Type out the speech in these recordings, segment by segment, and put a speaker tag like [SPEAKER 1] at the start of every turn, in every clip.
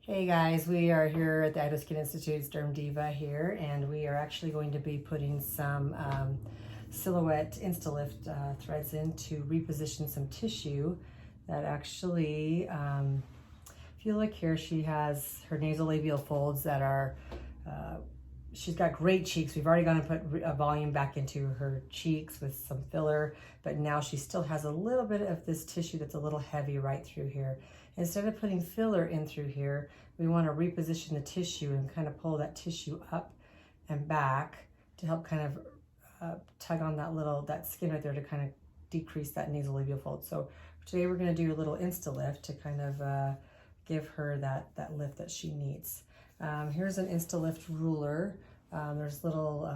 [SPEAKER 1] Hey guys, we are here at the Idaho Skin Institute's Derm Diva here, and we are actually going to be putting some silhouette Instalift threads in to reposition some tissue that actually, if you look here, she has her nasolabial folds that are, she's got great cheeks. We've already gone and put a volume back into her cheeks with some filler, but now she still has a little bit of this tissue that's a little heavy right through here. Instead of putting filler in through here, we want to reposition the tissue and kind of pull that tissue up and back to help kind of tug on that skin right there to kind of decrease that nasolabial fold. So today we're going to do a little Instalift to kind of give her that lift that she needs. Here's an Instalift ruler. There's little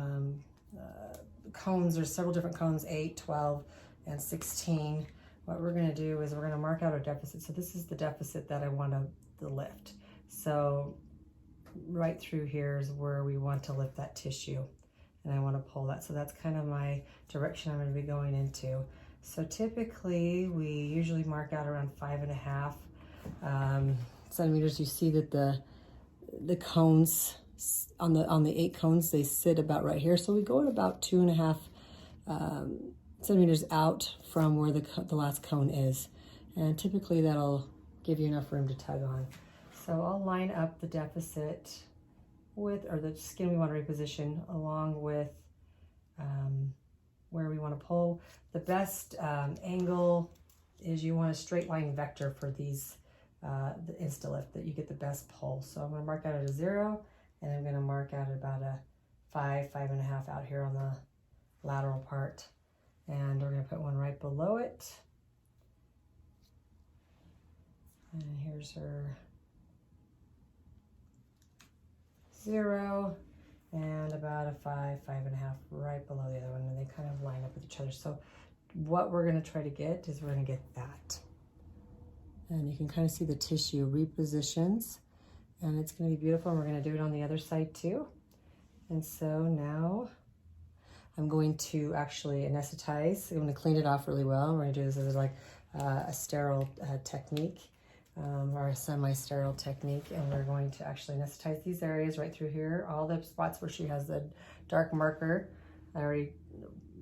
[SPEAKER 1] cones. There's several different cones, 8, 12, and 16. What we're going to do is we're going to mark out our deficit. So this is the deficit that I want to lift. So right through here is where we want to lift that tissue, and I want to pull that. So that's kind of my direction I'm going to be going into. So typically we usually mark out around 5.5 centimeters. You see that the cones on the 8 cones, they sit about right here. So we go at about 2.5 centimeters out from where the last cone is, and typically that'll give you enough room to tug on. So I'll line up the deficit with, or the skin we want to reposition, along with where we want to pull. The best angle is you want a straight line vector for these the Instalift, that you get the best pull. So I'm going to mark out at a 0, and I'm going to mark out at about a 5.5 out here on the lateral part. And we're going to put one right below it. And here's her 0, and about a 5.5 right below the other one, and they kind of line up with each other. So what we're going to try to get is we're going to get that. And you can kind of see the tissue repositions, and it's going to be beautiful. And we're going to do it on the other side too. And so now I'm going to actually anesthetize. I'm going to clean it off really well. We're going to do this as like a sterile technique, or a semi-sterile technique. And we're going to actually anesthetize these areas right through here. All the spots where she has the dark marker, I already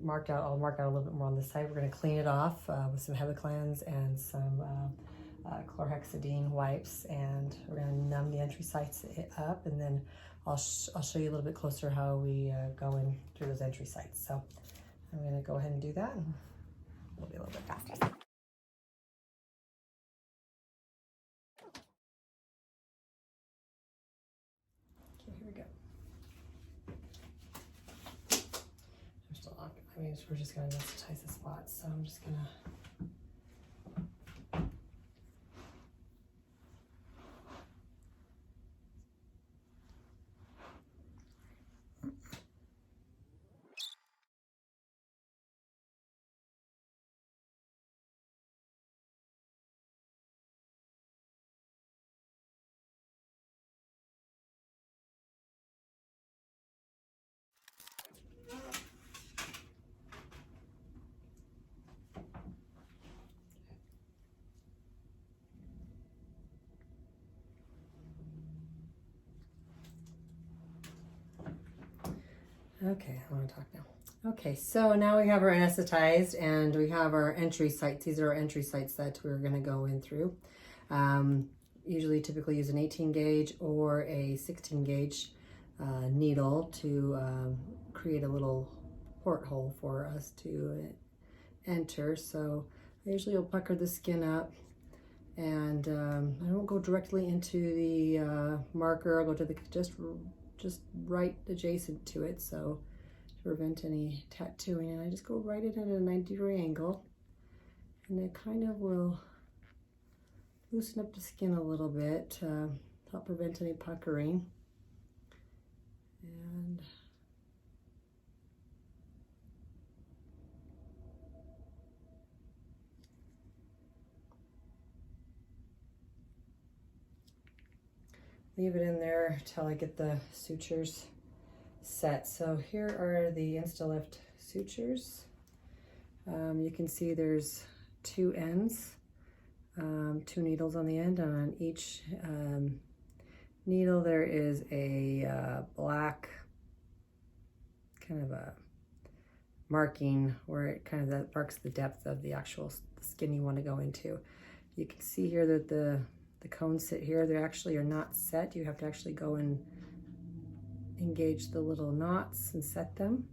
[SPEAKER 1] marked out. I'll mark out a little bit more on this side. We're going to clean it off with some Hemiclans and some chlorhexidine wipes, and we're going to numb the entry sites up, and then I'll show you a little bit closer how we go in through those entry sites. So I'm going to go ahead and do that, and it'll be a little bit faster. Okay, here we go. I'm still on. I mean, we're just going to anesthetize the spots, so I'm just going to. Okay, I want to talk now. Okay, so now we have our anesthetized, and we have our entry sites. These are our entry sites that we're going to go in through. Usually typically use an 18 gauge or a 16 gauge needle to create a little porthole for us to enter. So I usually will pucker the skin up, and I don't go directly into the marker. I'll go to the just right adjacent to it, so to prevent any tattooing, and I just go right in at a 90-degree angle, and it kind of will loosen up the skin a little bit to help prevent any puckering. And leave it in there till I get the sutures set. So here are the Instalift sutures. You can see there's 2 ends, 2 needles on the end, and on each needle there is a black kind of a marking where it kind of that marks the depth of the actual skin you want to go into. You can see here that the cones sit here. They actually are not set. You have to actually go and engage the little knots and set them.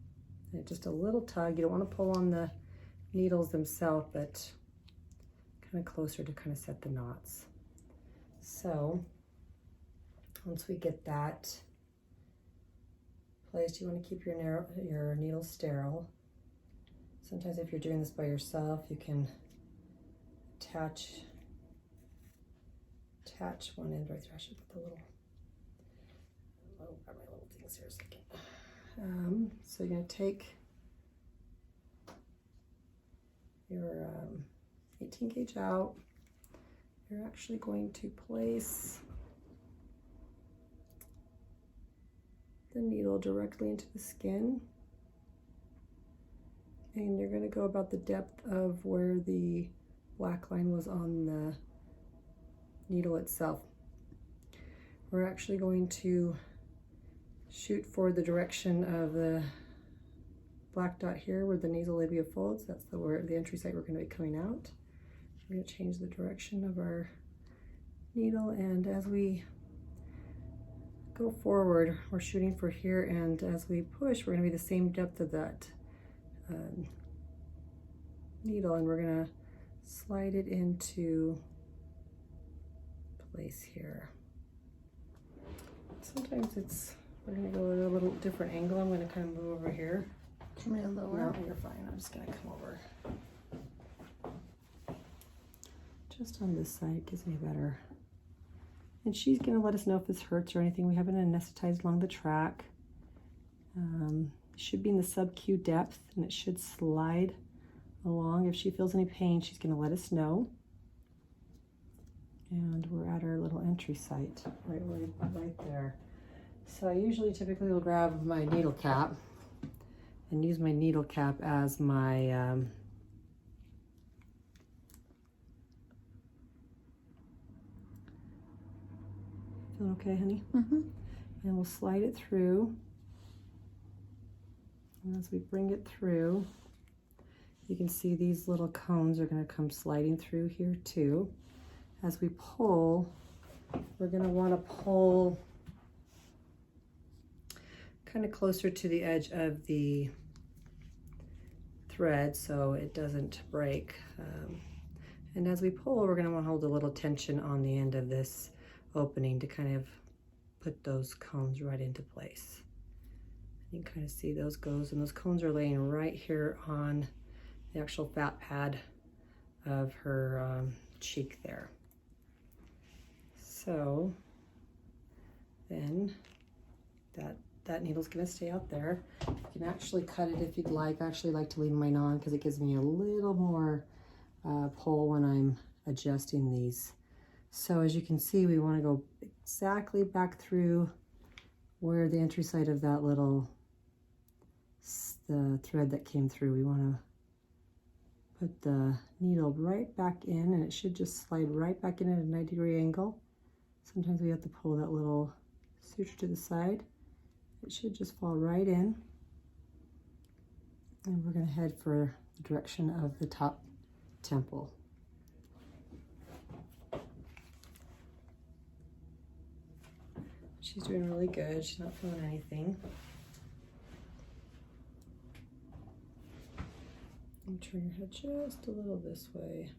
[SPEAKER 1] And just a little tug. You don't want to pull on the needles themselves, but kind of closer to kind of set the knots. So once we get that placed, you want to keep your needles sterile. Sometimes if you're doing this by yourself, you can attach one end right there. I should put the little, grab my little things here a second. So you're going to take your 18 gauge out. You're actually going to place the needle directly into the skin. And you're going to go about the depth of where the black line was on the needle itself. We're actually going to shoot for the direction of the black dot here where the nasal labia folds. That's the entry site we're going to be coming out. We're going to change the direction of our needle, and as we go forward, we're shooting for here, and as we push, we're going to be the same depth of that needle, and we're going to slide it into place here. Sometimes we're going to go at a little different angle. I'm going to kind of move over here.
[SPEAKER 2] Come in lower.
[SPEAKER 1] No, you're fine. I'm just going to come over. Just on this side gives me better. And she's going to let us know if this hurts or anything. We haven't anesthetized along the track. It should be in the sub-Q depth, and it should slide along. If she feels any pain, she's going to let us know. And we're at our little entry site, right there. So I typically will grab my needle cap and use my needle cap as my Feeling okay, honey?
[SPEAKER 2] Mm-hmm.
[SPEAKER 1] And we'll slide it through. And as we bring it through, you can see these little cones are going to come sliding through here too. As we pull, we're going to want to pull kind of closer to the edge of the thread so it doesn't break. And as we pull, we're going to want to hold a little tension on the end of this opening to kind of put those cones right into place. You can kind of see those goes, and those cones are laying right here on the actual fat pad of her cheek there. So then that needle's going to stay out there. You can actually cut it if you'd like. I actually like to leave mine on because it gives me a little more pull when I'm adjusting these. So as you can see, we want to go exactly back through where the entry site of that little the thread that came through. We want to put the needle right back in, and it should just slide right back in at a 90-degree angle. Sometimes we have to pull that little suture to the side. It should just fall right in. And we're going to head for the direction of the top temple. She's doing really good. She's not feeling anything. And turn your head just a little this way.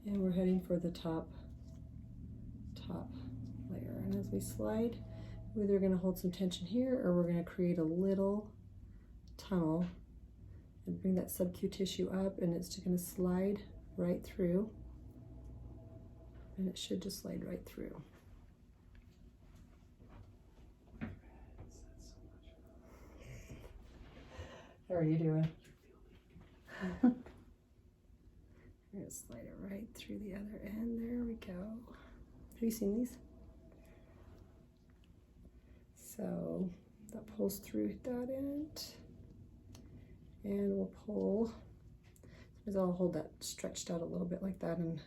[SPEAKER 1] And we're heading for the top layer. And as we slide, we're either going to hold some tension here, or we're going to create a little tunnel and bring that sub-Q tissue up, and it's just going to slide right through. And it should just slide right through. How are you doing? We're going to slide it right through the other end. There we go. Have you seen these? So that pulls through that end. And we'll pull. Sometimes I'll hold that stretched out a little bit like that and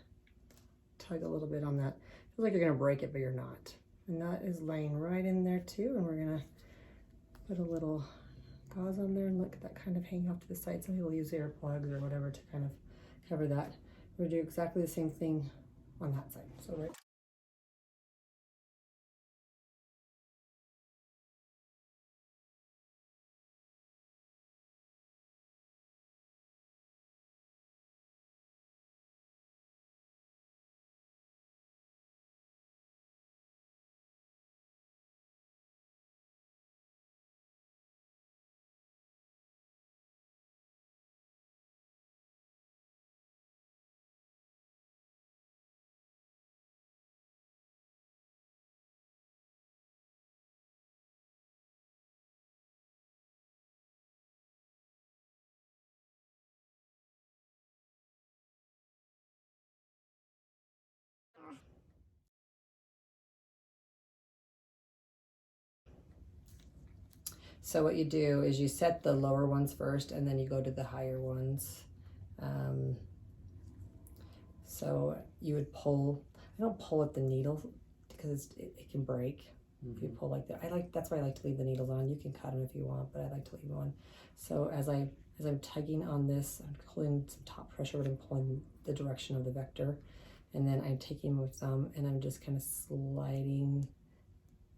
[SPEAKER 1] tug a little bit on that. Feels like you're going to break it, but you're not. And that is laying right in there too. And we're gonna put a little gauze on there and let that kind of hang off to the side. Some people use earplugs or whatever to kind of cover that. We'll do exactly the same thing on that side. So right. So what you do is you set the lower ones first and then you go to the higher ones. So you would pull, I don't pull at the needle because it can break if you pull like that. That's why I like to leave the needles on. You can cut them if you want, but I like to leave them on. So as I'm tugging on this, I'm pulling some top pressure, but I'm pulling the direction of the vector. And then I'm taking my thumb and I'm just kind of sliding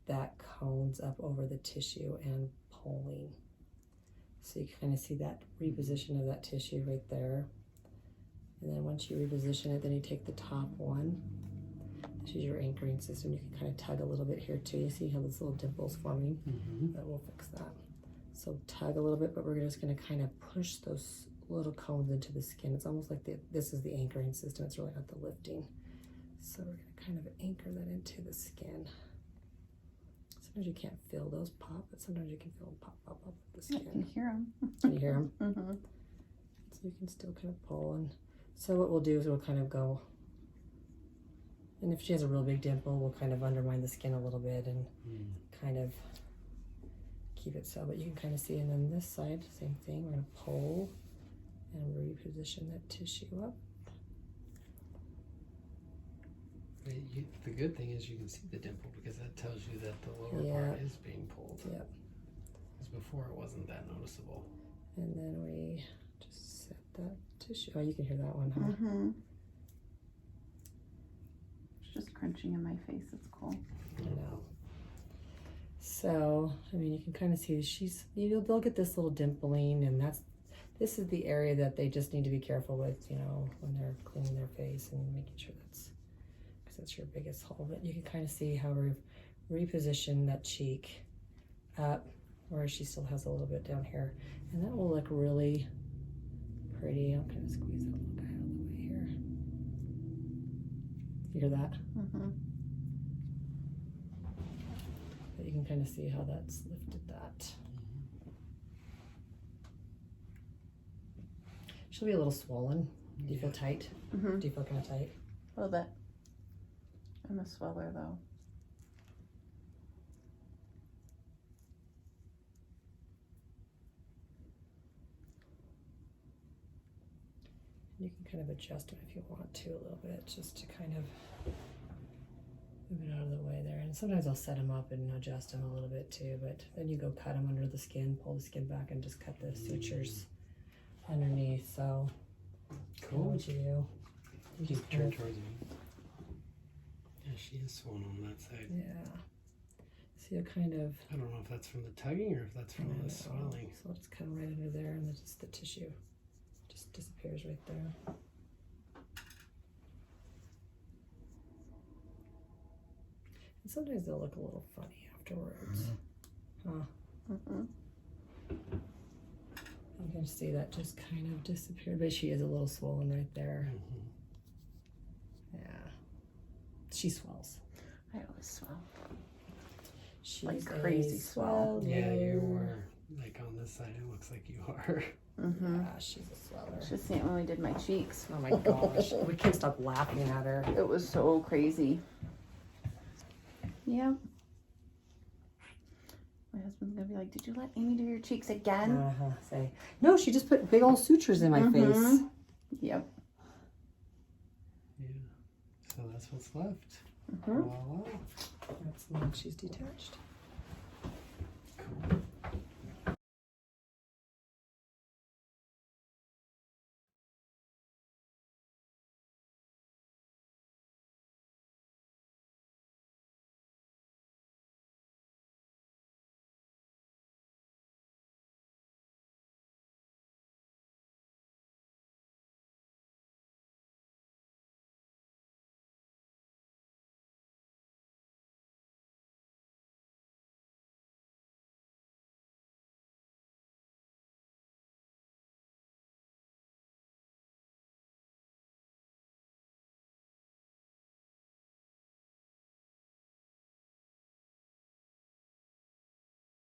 [SPEAKER 1] that cones up over the tissue and pulling. So you kind of see that reposition of that tissue right there. And then once you reposition it, then you take the top one. This is your anchoring system. You can kind of tug a little bit here too. You see how those little dimples forming? That will fix that. So tug a little bit, but we're just going to kind of push those little cones into the skin. It's almost like this is the anchoring system. It's really not the lifting. So we're going to kind of anchor that into the skin. Sometimes you can't feel those pop, but sometimes you can feel them pop up the skin.
[SPEAKER 2] I can hear them.
[SPEAKER 1] Can you hear them? So you can still kind of pull. And so what we'll do is we'll kind of go, and if she has a real big dimple, we'll kind of undermine the skin a little bit and kind of keep it so. But you can kind of see, and then this side, same thing. We're going to pull and reposition that tissue up.
[SPEAKER 3] The good thing is you can see the dimple because that tells you that the lower part is being pulled.
[SPEAKER 1] Yep.
[SPEAKER 3] Because before it wasn't that noticeable.
[SPEAKER 1] And then we just set that tissue. Oh, you can hear that one, huh?
[SPEAKER 2] It's just crunching in my face. It's cool.
[SPEAKER 1] I know. So, I mean, you can kind of see they'll get this little dimpling, and this is the area that they just need to be careful with, you know, when they're cleaning their face and making sure because that's your biggest hole. But you can kind of see how we've repositioned that cheek up where she still has a little bit down here, and that will look really pretty. I'll kind of squeeze that little guy out of the way here. You hear that? But you can kind of see how that's lifted that. She'll be a little swollen. Do you feel tight? Do you feel kind of tight?
[SPEAKER 2] A little bit. I'm a sweller though.
[SPEAKER 1] You can kind of adjust them if you want to a little bit, just to kind of move it out of the way there. And sometimes I'll set them up and adjust them a little bit too, but then you go cut them under the skin, pull the skin back, and just cut the sutures underneath. So,
[SPEAKER 3] cool.
[SPEAKER 1] What you do?
[SPEAKER 3] You just turn towards me. Yeah, she is swollen on that side.
[SPEAKER 1] Yeah. So you kind of.
[SPEAKER 3] I don't know if that's from the tugging or if that's from the swelling.
[SPEAKER 1] So I'll just cut them right under there, and then just the tissue just disappears right there. And sometimes they'll look a little funny afterwards. You can see that just kind of disappeared, but she is a little swollen right there. Yeah. She swells.
[SPEAKER 2] I always swell.
[SPEAKER 1] She's
[SPEAKER 2] like crazy swell.
[SPEAKER 3] Yeah, you are. Like on this side, it looks like you are.
[SPEAKER 1] Yeah, she's a sweller.
[SPEAKER 2] Just see it when we did my cheeks.
[SPEAKER 1] Oh my gosh. We can't stop laughing at her.
[SPEAKER 2] It was so crazy. Yeah. My husband's gonna be like, "Did you let Amy do your cheeks again?"
[SPEAKER 1] Say, no, she just put big old sutures in my face.
[SPEAKER 2] Yep.
[SPEAKER 3] Yeah. So that's what's left.
[SPEAKER 2] Mhm.
[SPEAKER 3] Voila.
[SPEAKER 1] That's the one she's detached.
[SPEAKER 3] Cool.